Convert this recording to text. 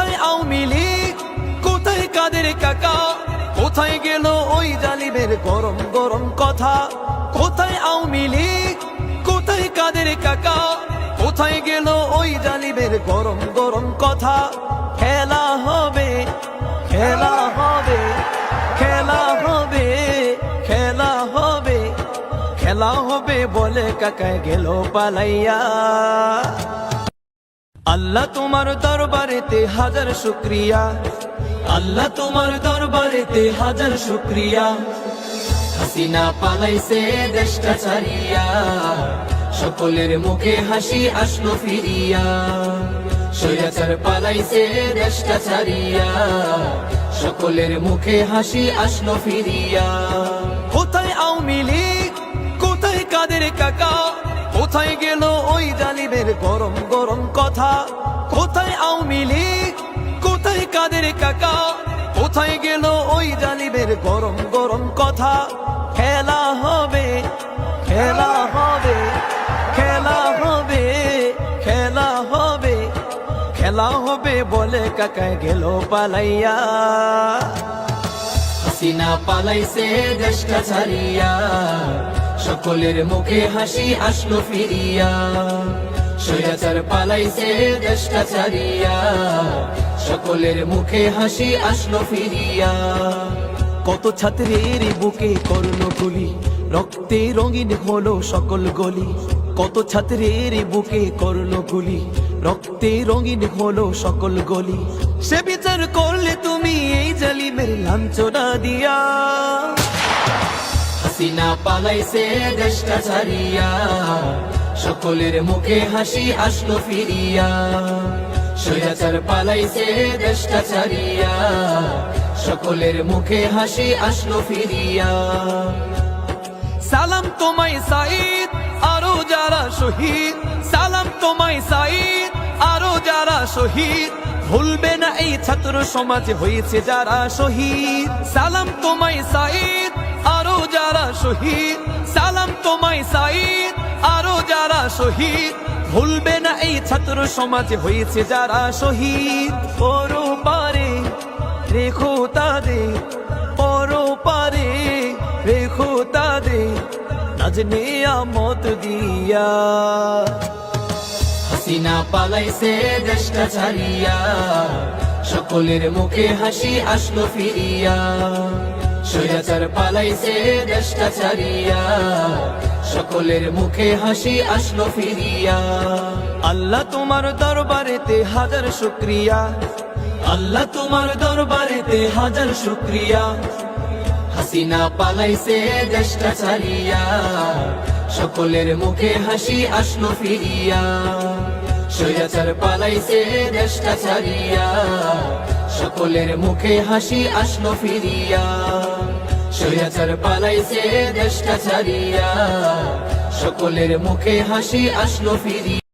কোথায় আওয়ামী লীগ, কোথায় কাদের কাকা, কোথায় গেল ওই জালিমের গরম গরম কথা? কোথায় আওয়ামী লীগ, কোথায় কাদের কাকা, কোথায় গেল ওই জালিমের গরম গরম কথা? খেলা হবে, খেলা হবে, খেলা হবে, খেলা হবে, খেলা হবে বলে কাকায় গেল পালাইয়া। আল্লাহ তোমার দরবারেতে হাজার শুকরিয়া, আল্লাহ তোমার দরবারেতে হাজার শুকরিয়া। হাসিনা পালাইছে দেশটা ছাড়িয়া, সকলের মুখে হাসি আসলো ফিরিয়া। স্বৈরাচার পালাইছে দেশটা ছাড়িয়া, সকলের মুখে হাসি আসলো ফিরিয়া। কোথায় আওয়ামী লীগ, কোথায় কাদের কাকা, কোথায় গেল ওই জালিমের গরম গরম কথা? কোথায় আওয়ামী লীগ, কোথায় কাদের কাকা, কোথায় গেল ওই জালিমের গরম গরম কথা? খেলা হবে, খেলা হবে, খেলা হবে, খেলা হবে, খেলা হবে বলে কাকায় গেল পালাইয়া। হাসিনা পালাইছে দেশটা ছাড়িয়া, সকলের মুখে হাসি আসলো ফিরিয়া। স্বৈরাচার পালাইছে দেশটা ছাড়িয়া, সকলের মুখে হাসি আসলো ফিরিয়া। কত ছাত্রের বুকে করলো গুলি, রক্তে রঙিন হলো সকল গলি। কত ছাত্রের বুকে করলো গুলি, রক্তে রঙিন হলো সকল গলি। সে বিচার করলে তুমি এই জালিমের লাঞ্ছনা দিয়া। হাসিনা পালাইছে দেশটা ছাড়িয়া, সকলের মুখে হাসি আসলো ফিরিয়া। স্বৈরাচার পালাইছে দেশটা ছাড়িয়া, সকলের মুখে হাসি আসলো ফিরিয়া। সালাম তোমায় সাঈদ, আরো যারা শহীদ, সালাম তোমায় সাঈদ, আরো যারা শহীদ। ভুলবে না এই ছাত্র সমাজে হয়েছে যারা শহীদ। সালাম তোমায় সাঈদ, আরো যারা শহীদ, সালাম তোমায় সাঈদ, আরো যারা শহীদ। ভুলবে না এই ছাত্র সমাজে হয়েছে যারা শহীদ। ওরো পারে রেখো তাদের, ওরো পারে রেখো তাদের, নাজ নিয়ামত দিয়া। হাসিনা পালাইছে দেশটা ছাড়িয়া, সকলের মুখে হাসি আসলো ফিরিয়া। স্বৈরাচার পালাইছে দেশটা ছাড়িয়া, সকলের মুখে হাসি আসলো ফিরিয়া। আল্লাহ তোমার দরবারেতে হাজার শুকরিয়া, আল্লাহ তোমার দরবারেতে হাজার শুকরিয়া। হাসিনা পালাইছে দেশটা ছাড়িয়া, সকলের মুখে হাসি আসলো ফিরিয়া। স্বৈরাচার পালাইছে দেশটা ছাড়িয়া, সকলের মুখে হাসি আসলো ফিরিয়া। স্বৈরাচার পালাইছে দেশটা ছাড়িয়া, সকলের মুখে হাসি আসলো ফিরিয়া।